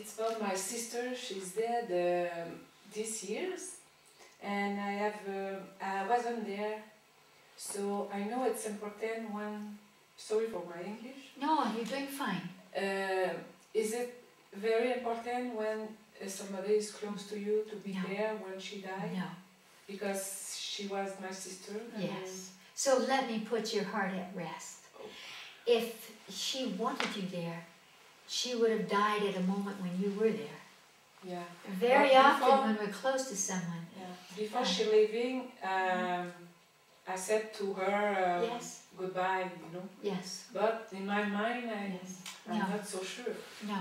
it's about my sister. She's dead this years, and I wasn't there, so I know it's important when. Sorry for my English. No, you're doing fine. Is it very important when somebody is close to you to be there when she died? No. Because she was my sister. Yes. So let me put your heart at rest. Oh. If she wanted you there, she would have died at a moment when you were there. Yeah. Very often when we're close to someone. Yeah. Before she leaving, I said to her yes. goodbye, you know. Yes. But in my mind, I'm no. not so sure. No.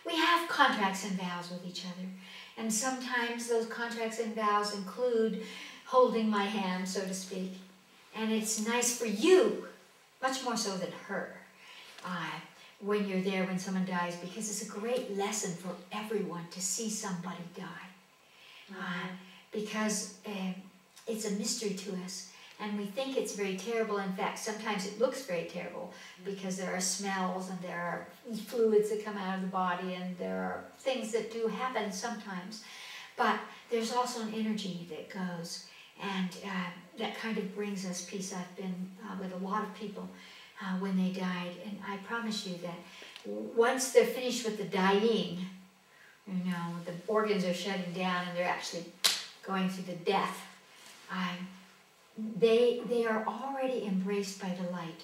We have contracts and vows with each other. And sometimes those contracts and vows include holding my hand, so to speak. And it's nice for you, much more so than her, when you're there when someone dies, because it's a great lesson for everyone to see somebody die. Because it's a mystery to us. And we think it's very terrible. In fact, sometimes it looks very terrible because there are smells and there are fluids that come out of the body and there are things that do happen sometimes. But there's also an energy that goes and that kind of brings us peace. I've been with a lot of people when they died, and I promise you that once they're finished with the dying, you know, the organs are shutting down and they're actually going through the death, they are already embraced by the light.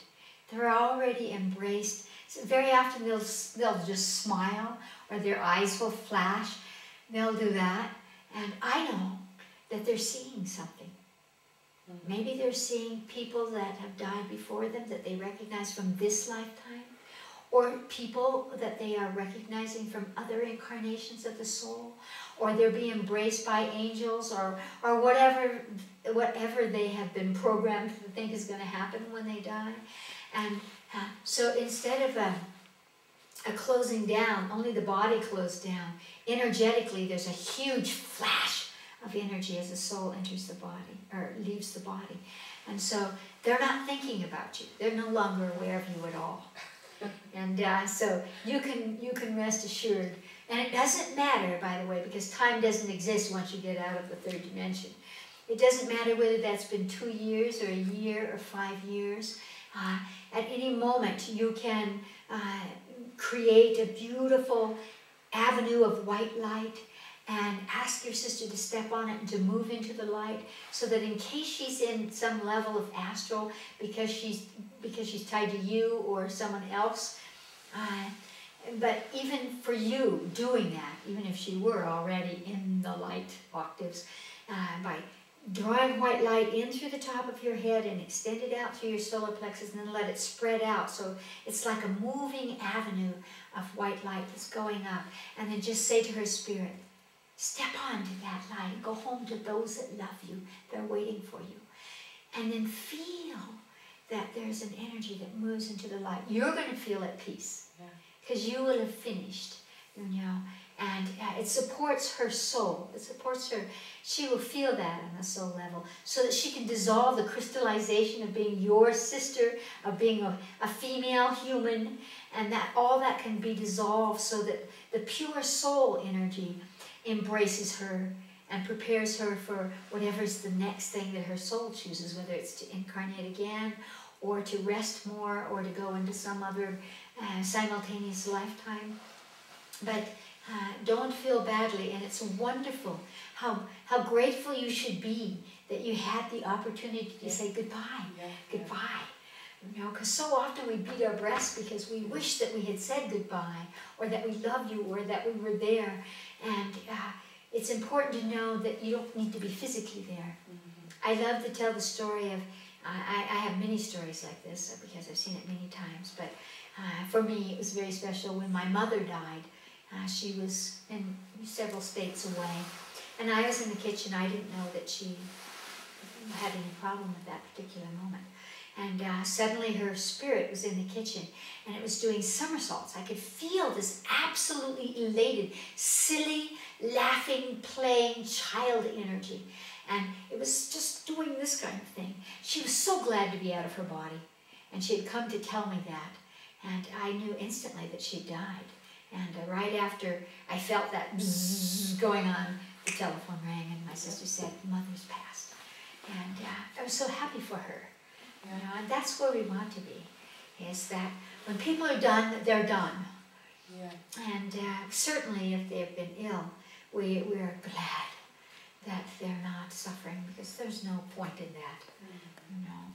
They're already embraced. So very often they'll just smile or their eyes will flash. They'll do that. And I know that they're seeing something. Maybe they're seeing people that have died before them that they recognize from this lifetime, or people that they are recognizing from other incarnations of the soul, or they're being embraced by angels, or whatever they have been programmed to think is going to happen when they die. And so instead of a closing down, only the body closed down, energetically there's a huge flash of energy as the soul enters the body, or leaves the body. And so they're not thinking about you. They're no longer aware of you at all. And so you can rest assured. And it doesn't matter, by the way, because time doesn't exist once you get out of the third dimension. It doesn't matter whether that's been 2 years or a year or 5 years. At any moment you can create a beautiful avenue of white light and ask your sister to step on it and to move into the light, so that in case she's in some level of astral because she's tied to you or someone else, but even for you doing that, even if she were already in the light octaves, by drawing white light in through the top of your head and extend it out through your solar plexus and then let it spread out, so it's like a moving avenue of white light that's going up, and then just say to her spirit, step onto that light and go home to those that love you. They're waiting for you. And then feel that there's an energy that moves into the light. You're going to feel at peace because you will have finished, you know. And it supports her soul. It supports her. She will feel that on the soul level, so that she can dissolve the crystallization of being your sister, of being a female human, and that all that can be dissolved so that the pure soul energy embraces her and prepares her for whatever's the next thing that her soul chooses, whether it's to incarnate again or to rest more or to go into some other simultaneous lifetime. But don't feel badly, and it's wonderful how grateful you should be that you had the opportunity to say goodbye, goodbye. You know, because so often we beat our breasts because we wish that we had said goodbye, or that we love you, or that we were there. And it's important to know that you don't need to be physically there. I love to tell the story of, I have many stories like this because I've seen it many times, but for me it was very special when my mother died. She was in several states away, and I was in the kitchen. I didn't know that she had any problem at that particular moment. And suddenly her spirit was in the kitchen, and it was doing somersaults. I could feel this absolutely elated, silly, laughing, playing child energy. And it was just doing this kind of thing. She was so glad to be out of her body, and she had come to tell me that. And I knew instantly that she died. And right after I felt that bzzz going on, the telephone rang and my sister said, Mother's passed. And I was so happy for her. You know, and that's where we want to be, is that when people are done, they're done. Yeah. And certainly if they've been ill, we are glad that they're not suffering, because there's no point in that, you know.